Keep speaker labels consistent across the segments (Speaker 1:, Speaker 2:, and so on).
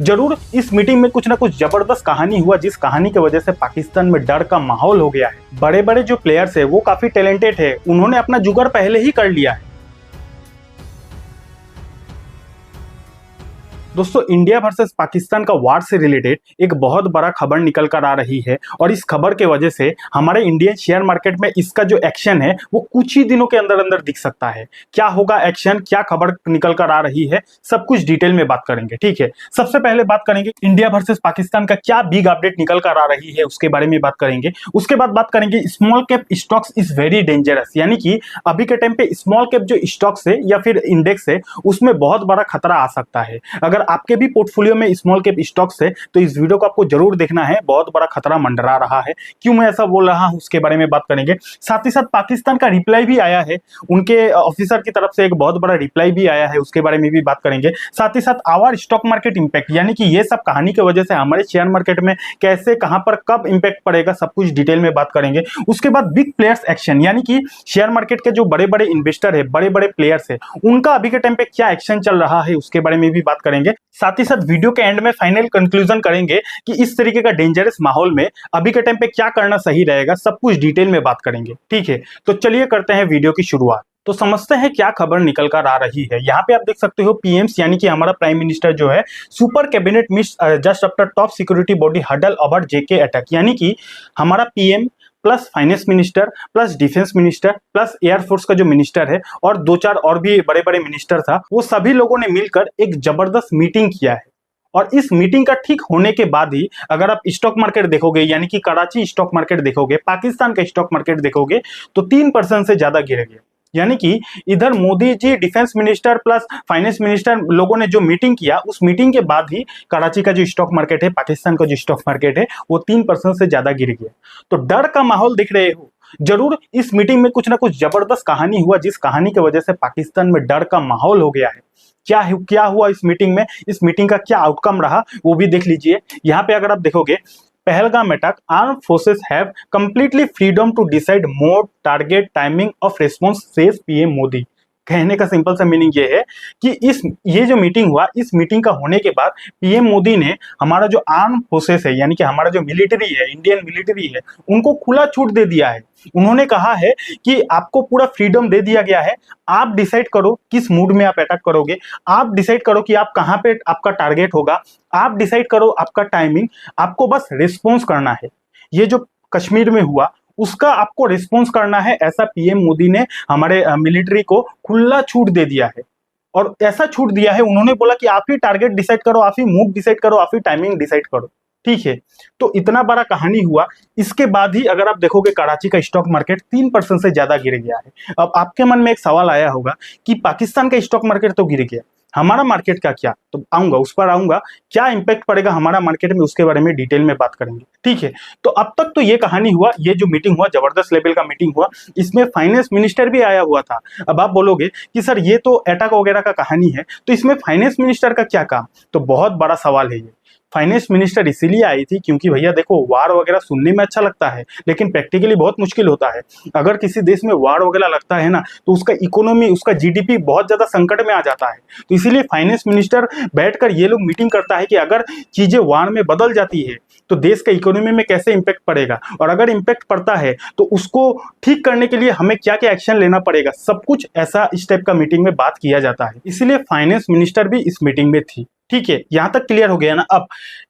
Speaker 1: जरूर इस मीटिंग में कुछ ना कुछ जबरदस्त कहानी हुआ, जिस कहानी की वजह से पाकिस्तान में डर का माहौल हो गया है। बड़े बड़े जो प्लेयर्स है वो काफी टैलेंटेड है, उन्होंने अपना जुगाड़ पहले ही कर लिया है। दोस्तों, इंडिया वर्सेस पाकिस्तान का वार से रिलेटेड एक बहुत बड़ा खबर निकल कर आ रही है और इस खबर के वजह से हमारे इंडियन शेयर मार्केट में इसका जो एक्शन है वो कुछ ही दिनों के अंदर अंदर दिख सकता है। क्या होगा एक्शन, क्या खबर निकल कर आ रही है, सब कुछ डिटेल में बात करेंगे। ठीक है, सबसे पहले बात करेंगे इंडिया वर्सेस पाकिस्तान का क्या बिग अपडेट निकल कर आ रही है, उसके बारे में बात करेंगे। उसके बाद बात करेंगे small cap stocks is very dangerous, यानी कि अभी के टाइम पे स्मॉल कैप जो स्टॉक्स है या फिर इंडेक्स है उसमें बहुत बड़ा खतरा आ सकता है। अगर आपके भी पोर्टफोलियो में स्मॉल कैप स्टॉक्स है तो इस वीडियो को आपको जरूर देखना है, बहुत बड़ा खतरा मंडरा रहा है। क्यों मैं ऐसा बोल रहा हूं उसके बारे में बात करेंगे। साथ ही साथ पाकिस्तान का रिप्लाई भी आया है, उनके ऑफिसर की तरफ से एक बहुत बड़ा रिप्लाई भी आया है, उसके बारे में भी बात करेंगे। साथ ही साथ आवर स्टॉक मार्केट इंपैक्ट, यानी कि ये सब कहानी की वजह से हमारे शेयर मार्केट में कैसे, कहां पर, कब इंपैक्ट पड़ेगा, सब कुछ डिटेल में बात करेंगे। उसके बाद बिग प्लेयर्स एक्शन, यानी कि शेयर मार्केट के जो बड़े बड़े इन्वेस्टर है, बड़े बड़े प्लेयर्स है, उनका अभी के टाइम पे क्या एक्शन चल रहा है उसके बारे में भी बात करेंगे। साथ ही साथ वीडियो के एंड में फाइनल कंक्लूजन करेंगे कि इस तरीके का डेंजरस माहौल में अभी के टाइम पे क्या करना सही रहेगा, सब कुछ डिटेल में बात करेंगे। ठीक है, तो चलिए करते हैं वीडियो की शुरुआत। तो समझते हैं क्या खबर निकल कर आ रही है। यहाँ पे आप देख सकते हो पीएम्स, यानी कि हमारा प्राइम मिनिस्टर जो है, super cabinet meets just after top security body huddle about JK attack, यानी कि हमारा PM plus finance minister plus defence minister plus air force का जो मिनिस्टर है और दो चार और भी बड़े बड़े मिनिस्टर था, वो सभी लोगों ने मिलकर एक जबरदस्त मीटिंग किया है। और इस मीटिंग का ठीक होने के बाद ही अगर आप स्टॉक मार्केट देखोगे, यानी कि कराची स्टॉक मार्केट देखोगे, पाकिस्तान का स्टॉक मार्केट देखोगे, तो 3% से ज्यादा गिर गया। यानी कि इधर Modi ji, defence minister plus finance minister लोगों ने जो मीटिंग किया, उस मीटिंग के बाद ही कराची का जो स्टॉक मार्केट है, पाकिस्तान का जो स्टॉक मार्केट है, वो 3% से ज्यादा गिर गया। तो डर का माहौल दिख रहे हो। जरूर इस मीटिंग में कुछ ना कुछ जबरदस्त कहानी हुआ, जिस कहानी की वजह से पाकिस्तान में डर का माहौल हो गया है। क्या हुआ इस मीटिंग में, इस मीटिंग का क्या आउटकम रहा, वो भी देख लीजिए। यहाँ पे अगर आप देखोगे, Pahalgam attack, armed forces have completely freedom to decide mode, target, timing of response, says PM Modi. कहने का सिंपल सा मीनिंग ये है कि ये जो मीटिंग हुआ, इस मीटिंग का होने के बाद पीएम मोदी ने हमारा जो आर्म फोर्सेस है, यानी कि हमारा जो मिलिट्री है, इंडियन मिलिट्री है, उनको खुला छूट दे दिया है। उन्होंने कहा है कि आपको पूरा फ्रीडम दे दिया गया है, आप डिसाइड करो किस मूड में आप अटैक करोगे, आप डिसाइड करो कि आप कहां पे आपका टारगेट होगा, आप डिसाइड करो आपका टाइमिंग, आपको बस रिस्पॉन्स करना है। ये जो कश्मीर में हुआ उसका आपको रिस्पॉन्स करना है, ऐसा पीएम मोदी ने हमारे मिलिट्री को खुला छूट दे दिया है। और ऐसा छूट दिया है, उन्होंने बोला कि आप ही टारगेट डिसाइड करो, आप ही मूव डिसाइड करो, आप ही टाइमिंग डिसाइड करो। ठीक है, तो इतना बड़ा कहानी हुआ। इसके बाद ही अगर आप देखोगे कराची का स्टॉक मार्केट 3% से ज्यादा गिर गया है। अब आपके मन में एक सवाल आया होगा कि पाकिस्तान का स्टॉक मार्केट तो गिर गया, हमारा मार्केट का क्या? तो आऊंगा उस पर आऊंगा, क्या इंपैक्ट पड़ेगा हमारा मार्केट में, उसके बारे में डिटेल में बात करेंगे। ठीक है, तो अब तक तो ये कहानी हुआ, ये जो मीटिंग हुआ, जबरदस्त लेवल का मीटिंग हुआ, इसमें फाइनेंस मिनिस्टर भी आया हुआ था। अब आप बोलोगे कि सर ये तो अटैक वगैरह का कहानी है, तो इसमें फाइनेंस मिनिस्टर का क्या काम? तो बहुत बड़ा सवाल है ये। फाइनेंस मिनिस्टर इसीलिए आई थी क्योंकि भैया देखो, वार वगैरह सुनने में अच्छा लगता है लेकिन प्रैक्टिकली बहुत मुश्किल होता है। अगर किसी देश में वार वगैरह लगता है ना, तो उसका इकोनॉमी, उसका जीडीपी बहुत ज्यादा संकट में आ जाता है। तो इसीलिए फाइनेंस मिनिस्टर बैठकर ये लोग मीटिंग करता है कि अगर चीजें वार में बदल जाती है तो देश का इकोनॉमी में कैसे इंपैक्ट पड़ेगा, और अगर इंपैक्ट पड़ता है तो उसको ठीक करने के लिए हमें क्या क्या एक्शन लेना पड़ेगा, सब कुछ ऐसा इस टाइप का मीटिंग में बात किया जाता है। इसीलिए फाइनेंस मिनिस्टर भी इस मीटिंग में थी। ठीक है, यहां तक क्लियर हो गया ना। अब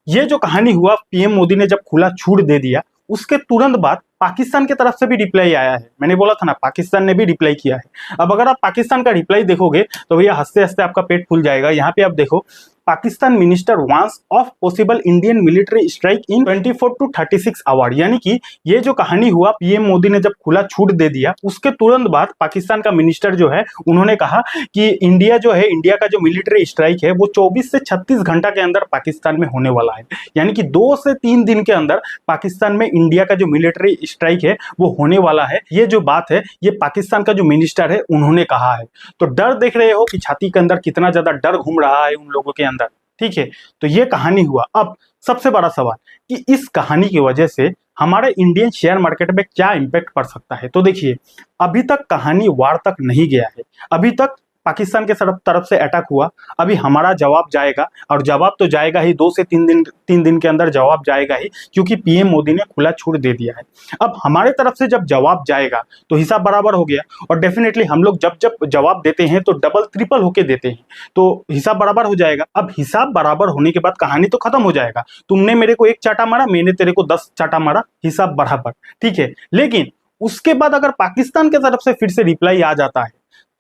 Speaker 1: ये जो कहानी हुआ, पीएम मोदी ने जब खुला छूट दे दिया, उसके तुरंत बाद पाकिस्तान की तरफ से भी रिप्लाई आया है। मैंने बोला था ना, पाकिस्तान ने भी रिप्लाई किया है। अब अगर आप पाकिस्तान का रिप्लाई देखोगे तो भैया हंसते हंसते आपका पेट फूल जाएगा। यहाँ पे आप देखो, Pakistan minister warns of possible Indian military strike in 24 to 36 hour, यानी कि ये जो कहानी हुआ, पीएम मोदी ने जब खुला छूट दे दिया, उसके तुरंत बाद पाकिस्तान का मिनिस्टर जो है, उन्होंने कहा कि इंडिया जो है, इंडिया का जो मिलिट्री स्ट्राइक है वो 24 से 36 घंटा के अंदर पाकिस्तान में होने वाला है। यानी कि 2 से 3 दिन के अंदर पाकिस्तान में इंडिया का जो मिलिट्री स्ट्राइक है वो होने वाला है। ये जो बात है, ये पाकिस्तान का जो मिनिस्टर है उन्होंने कहा है। तो डर देख रहे हो कि छाती के अंदर कितना ज्यादा डर घूम रहा है उन लोगों के अंदर। ठीक है, तो ये कहानी हुआ। अब सबसे बड़ा सवाल कि इस कहानी की वजह से हमारे इंडियन शेयर मार्केट में क्या इंपैक्ट पड़ सकता है। तो देखिए, अभी तक कहानी वार तक नहीं गया है, अभी तक पाकिस्तान के तरफ से अटैक हुआ, अभी हमारा जवाब जाएगा, और जवाब तो जाएगा ही, 2 से 3 दिन के अंदर जवाब जाएगा ही, क्योंकि पीएम मोदी ने खुला छूट दे दिया है। अब हमारे तरफ से जब जवाब जाएगा तो हिसाब बराबर हो गया, और डेफिनेटली हम लोग जब जब जवाब देते हैं तो डबल ट्रिपल होके देते हैं, तो हिसाब बराबर हो जाएगा। अब हिसाब बराबर होने के बाद कहानी तो खत्म हो जाएगा, तुमने मेरे को 1 चाटा मारा, मैंने तेरे को 10 चाटा मारा, हिसाब बराबर, ठीक है। लेकिन उसके बाद अगर पाकिस्तान की तरफ से फिर से रिप्लाई आ जाता है,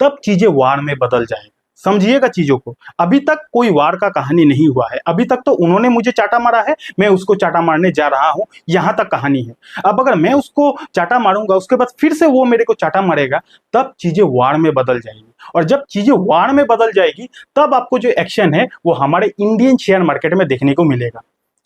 Speaker 1: तब चीजें वार में बदल जाएंगी। समझिएगा चीजों को, अभी तक कोई वार का कहानी नहीं हुआ है, अभी तक तो उन्होंने मुझे चाटा मारा है, मैं उसको चाटा मारने जा रहा हूं, यहां तक कहानी है। अब अगर मैं उसको चाटा मारूंगा, उसके बाद फिर से वो मेरे को चाटा मारेगा, तब चीजें वार में बदल जाएंगी, और जब चीजें वार में बदल जाएगी तब आपको जो एक्शन है वो हमारे इंडियन शेयर मार्केट में देखने को मिलेगा।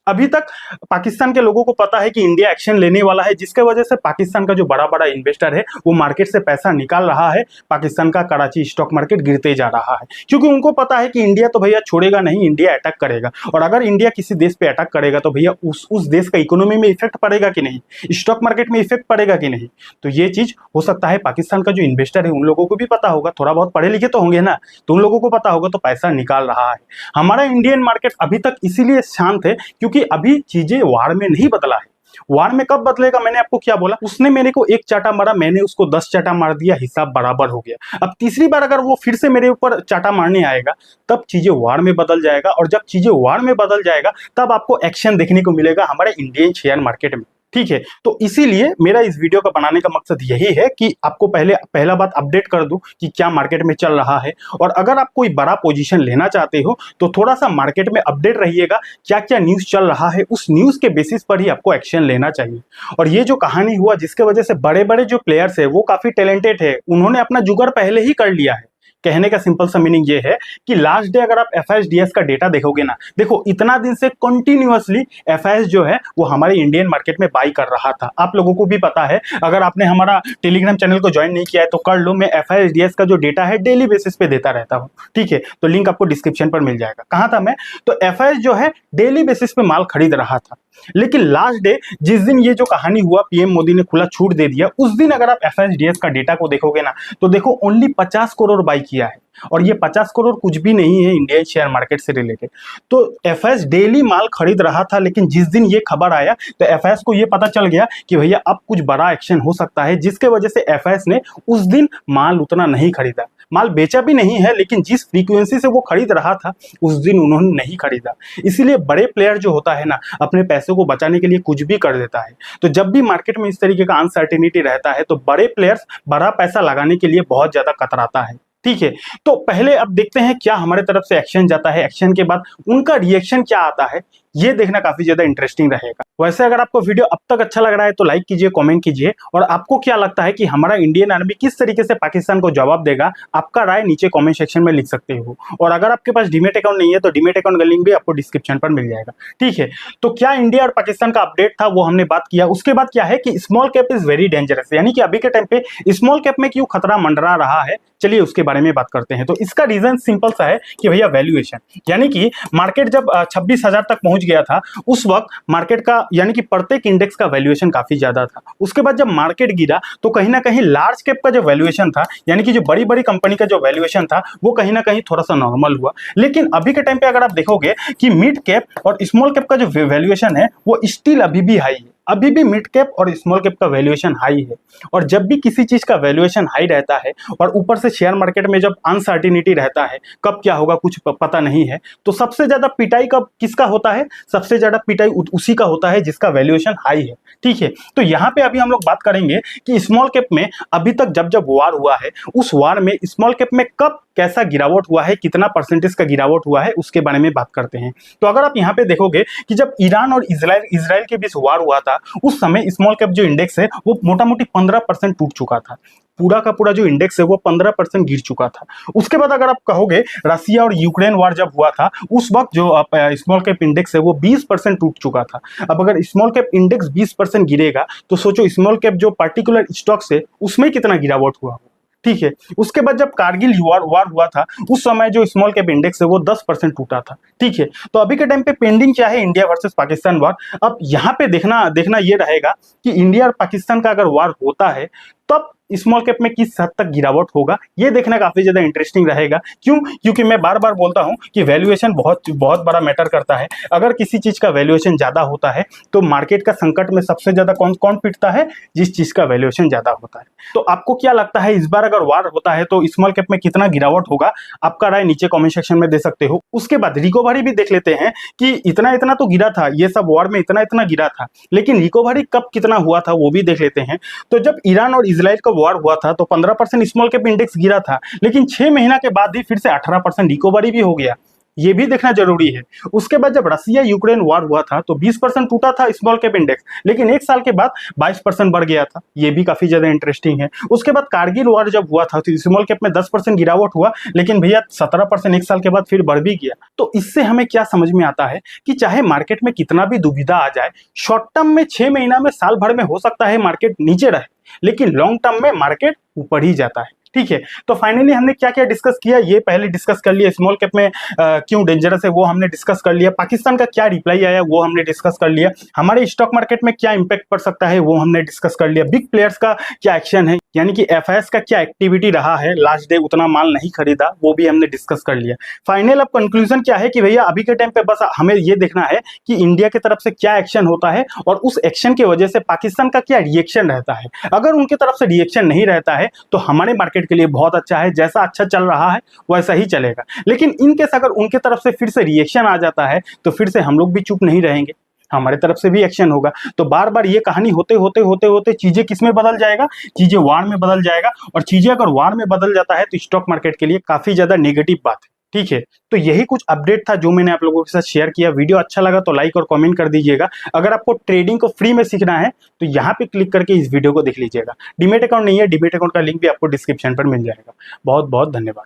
Speaker 1: अभी तक पाकिस्तान के लोगों को पता है कि इंडिया एक्शन लेने वाला है, जिसके वजह से पाकिस्तान का जो बड़ा बड़ा इन्वेस्टर है वो मार्केट से पैसा निकाल रहा है, पाकिस्तान का कराची स्टॉक मार्केट गिरते जा रहा है, क्योंकि उनको पता है कि इंडिया तो भैया छोड़ेगा नहीं, इंडिया अटैक करेगा, और अगर इंडिया किसी देश पे अटैक करेगा तो भैया उस देश का इकोनॉमी में इफेक्ट पड़ेगा कि नहीं, स्टॉक मार्केट में इफेक्ट पड़ेगा कि नहीं। तो ये चीज हो सकता है पाकिस्तान का जो इन्वेस्टर है उन लोगों को भी पता होगा, थोड़ा बहुत पढ़े लिखे तो होंगे ना, तो उन लोगों को पता होगा, तो पैसा निकाल रहा है। हमारा इंडियन मार्केट अभी तक इसीलिए शांत है क्योंकि अभी चीजें वार में नहीं बदला है। वार में कब बदलेगा, मैंने आपको क्या बोला, उसने मेरे को 1 चाटा मारा, मैंने उसको 10 चाटा मार दिया, हिसाब बराबर हो गया। अब तीसरी बार अगर वो फिर से मेरे ऊपर चाटा मारने आएगा, तब चीजें वार में बदल जाएगा, और जब चीजें वार में बदल जाएगा तब आपको एक्शन देखने को मिलेगा हमारे इंडियन शेयर मार्केट में, ठीक है। तो इसीलिए मेरा इस वीडियो का बनाने का मकसद यही है कि आपको पहला बात अपडेट कर दूं कि क्या मार्केट में चल रहा है, और अगर आप कोई बड़ा पोजीशन लेना चाहते हो तो थोड़ा सा मार्केट में अपडेट रहिएगा, क्या क्या न्यूज चल रहा है, उस न्यूज के बेसिस पर ही आपको एक्शन लेना चाहिए। और ये जो कहानी हुआ जिसके वजह से बड़े बड़े जो प्लेयर्स है वो काफी टैलेंटेड है, उन्होंने अपना जुगाड़ पहले ही कर लिया है। कहने का सिंपल सा मीनिंग ये है कि लास्ट डे अगर आप एफआईएसडीएस का डेटा देखोगे ना, देखो इतना दिन से कंटिन्यूअसली एफआईएस जो है वो हमारे इंडियन मार्केट में बाई कर रहा था। आप लोगों को भी पता है, अगर आपने हमारा टेलीग्राम चैनल को ज्वाइन नहीं किया है तो कर लो, मैं एफआईएसडीएस का जो डेटा है डेली बेसिस पे देता रहता हूँ, ठीक है। तो लिंक आपको डिस्क्रिप्शन पर मिल जाएगा। कहाँ था मैं, तो एफआईएस जो है डेली बेसिस पे माल खरीद रहा था, लेकिन लास्ट डे जिस दिन ये जो कहानी हुआ, पीएम मोदी ने खुला छूट दे दिया, उस दिन अगर आप एफआईएसडीएस का डेटा को देखोगे ना, तो देखो ओनली 50 करोड़ बाई किया है, और ये 50 करोड़ कुछ भी नहीं है इंडियन शेयर मार्केट से रिलेटेड। तो एफआईएस डेली माल खरीद रहा था, लेकिन जिस दिन ये खबर आया तो एफआईएस को ये पता चल गया कि भैया अब कुछ बड़ा एक्शन हो सकता है, जिसके वजह से एफआईएस ने उस दिन माल उतना नहीं खरीदा, माल बेचा भी नहीं है, लेकिन जिस फ्रीक्वेंसी से वो खरीद रहा था उस दिन उन्होंने नहीं खरीदा। इसीलिए बड़े प्लेयर जो होता है ना, अपने पैसे को बचाने के लिए कुछ भी कर देता है। तो जब भी मार्केट में इस तरीके का अनसर्टेनिटी रहता है तो बड़े प्लेयर्स बड़ा पैसा लगाने के लिए बहुत ज्यादा कतराता है, ठीक है। तो पहले अब देखते हैं क्या हमारे तरफ से एक्शन जाता है, एक्शन के बाद उनका रिएक्शन क्या आता है, ये देखना काफी ज्यादा इंटरेस्टिंग रहेगा। वैसे अगर आपको वीडियो अब तक अच्छा लग रहा है तो लाइक कीजिए, कमेंट कीजिए, और आपको क्या लगता है कि हमारा इंडियन आर्मी किस तरीके से पाकिस्तान को जवाब देगा, आपका राय नीचे कमेंट सेक्शन में लिख सकते हो। और अगर आपके पास डीमेट अकाउंट नहीं है तो डीमेट अकाउंट का लिंक भी आपको डिस्क्रिप्शन पर मिल जाएगा, ठीक है। तो क्या इंडिया और पाकिस्तान का अपडेट था वो हमने बात किया। उसके बाद क्या है कि small cap is very dangerous, यानी कि अभी के टाइम पे स्मॉल कैप में क्यों खतरा मंडरा रहा है, चलिए उसके बारे में बात करते हैं। तो इसका रीजन सिंपल सा है कि भैया वैल्यूएशन, यानी कि मार्केट जब 26,000 तक पहुंच गया था उस वक्त मार्केट का यानी कि प्रत्येक इंडेक्स का वैल्यूएशन काफी ज्यादा था। उसके बाद जब मार्केट गिरा तो कहीं ना कहीं लार्ज कैप का जो वैल्यूएशन था, यानी कि जो बड़ी बड़ी कंपनी का जो वैल्यूएशन था वो कहीं ना कहीं थोड़ा सा नॉर्मल हुआ। लेकिन अभी के टाइम पे अगर आप देखोगे कि मिड कैप और स्मॉल कैप का जो वैल्यूएशन है वो स्टिल अभी भी हाई है, अभी भी मिड कैप और स्मॉल कैप का वैल्यूएशन हाई है। और जब भी किसी चीज का वैल्यूएशन हाई रहता है और ऊपर से शेयर मार्केट में जब अनसर्टिनिटी रहता है, कब क्या होगा कुछ पता नहीं है, तो सबसे ज्यादा पिटाई कब किसका होता है, सबसे ज्यादा पिटाई उसी का होता है जिसका वैल्यूएशन हाई है, ठीक है। तो यहाँ पे अभी हम लोग बात करेंगे कि स्मॉल कैप में अभी तक जब जब वार हुआ है उस वार में स्मॉल कैप में कब कैसा गिरावट हुआ है, कितना परसेंटेज का गिरावट हुआ है, उसके बारे में बात करते हैं। तो अगर आप यहाँ पे देखोगे कि जब ईरान और इजराइल के बीच वार हुआ था उस समय स्मॉल कैप जो इंडेक्स है वो मोटा मोटी 15% टूट चुका था, पूरा का पूरा जो इंडेक्स है वो 15% गिर चुका था। उसके बाद अगर आप कहोगे रसिया और यूक्रेन वार जब हुआ था उस वक्त जो स्मॉल कैप इंडेक्स है वो 20% टूट चुका था। अब अगर स्मॉल कैप इंडेक्स 20% गिरेगा तो सोचो स्मॉल कैप जो पर्टिकुलर स्टॉक्स है उसमें कितना गिरावट हुआ, ठीक है। उसके बाद जब कारगिल वार हुआ था उस समय जो स्मॉल कैप इंडेक्स है वो 10% टूटा था, ठीक है। तो अभी के टाइम पे पेंडिंग क्या है, इंडिया वर्सेस पाकिस्तान वार। अब यहाँ पे देखना ये रहेगा कि इंडिया और पाकिस्तान का अगर वार होता है तब स्मॉल कैप में किस हद तक गिरावट होगा, ये देखना काफी ज्यादा इंटरेस्टिंग रहेगा। क्यों? क्योंकि मैं बार बार बोलता हूं कि वैल्यूएशन बहुत बहुत बड़ा मैटर करता है। अगर किसी चीज का वैल्यूएशन ज्यादा होता है तो मार्केट का संकट में सबसे ज्यादा कौन कौन पिटता है? जिस चीज का वैल्यूएशन ज्यादा होता है। तो आपको क्या लगता है इस बार अगर वार होता है तो स्मॉल कैप में कितना गिरावट होगा? आपका राय नीचे कमेंट सेक्शन में दे सकते हो। उसके बाद रिकवरी भी देख लेते हैं कि इतना इतना तो गिरा था, ये सब वॉर में इतना इतना गिरा था, लेकिन रिकवरी कब कितना हुआ था वो भी देख लेते हैं। तो जब ईरान और इजराइल का वॉर हुआ था तो 15% स्मॉल कैप इंडेक्स गिरा था, लेकिन 6 महीना के बाद ही फिर से 18% रिकवरी भी हो गया। ये भी देखना जरूरी है। उसके बाद जब रसिया यूक्रेन वॉर हुआ था तो 20% टूटा था स्मॉल कैप इंडेक्स, लेकिन एक साल के बाद 22% बढ़ गया था। ये भी काफी ज्यादा इंटरेस्टिंग है। उसके बाद कारगिल वॉर जब हुआ था तो स्मॉल कैप में 10% गिरावट हुआ, लेकिन भैया 17% एक साल के बाद फिर बढ़ भी गया। तो इससे हमें क्या समझ में आता है कि चाहे मार्केट में कितना भी दुविधा आ जाए, शॉर्ट टर्म में 6 महीना में साल भर में हो सकता है मार्केट नीचे रहे, लेकिन लॉन्ग टर्म में मार्केट ऊपर ही जाता है। ठीक है, तो फाइनली हमने क्या क्या डिस्कस किया, ये पहले डिस्कस कर लिया। स्मॉल कैप में क्यों डेंजरस है वो हमने डिस्कस कर लिया। पाकिस्तान का क्या रिप्लाई आया वो हमने डिस्कस कर लिया। हमारे स्टॉक मार्केट में क्या इंपैक्ट पड़ सकता है वो हमने डिस्कस कर लिया। बिग प्लेयर्स का क्या एक्शन है, यानी कि एफआईएस का क्या एक्टिविटी रहा है, लास्ट डे उतना माल नहीं खरीदा, वो भी हमने डिस्कस कर लिया। फाइनल अब कंक्लूजन क्या है कि भैया अभी के टाइम पे बस हमें ये देखना है कि इंडिया की तरफ से क्या एक्शन होता है और उस एक्शन की वजह से पाकिस्तान का क्या रिएक्शन रहता है। अगर उनकी तरफ से रिएक्शन नहीं रहता है तो हमारे मार्केट के लिए बहुत अच्छा है, जैसा अच्छा चल रहा है वैसा ही चलेगा। लेकिन इनकेस अगर उनके तरफ से फिर से रिएक्शन आ जाता है तो फिर से हम लोग भी चुप नहीं रहेंगे, हमारे तरफ से भी एक्शन होगा। तो बार बार ये कहानी होते होते होते होते चीजें किस में बदल जाएगा? चीजें वार में बदल जाएगा, और चीजें अगर वार में बदल जाता है तो स्टॉक मार्केट के लिए काफी ज्यादा नेगेटिव बात है। ठीक है, तो यही कुछ अपडेट था जो मैंने आप लोगों के साथ शेयर किया। वीडियो अच्छा लगा तो लाइक और कमेंट कर दीजिएगा। अगर आपको ट्रेडिंग को फ्री में सीखना है तो यहाँ पे क्लिक करके इस वीडियो को देख लीजिएगा। डीमैट अकाउंट नहीं है, डीमैट अकाउंट का लिंक भी आपको डिस्क्रिप्शन पर मिल जाएगा। बहुत बहुत धन्यवाद।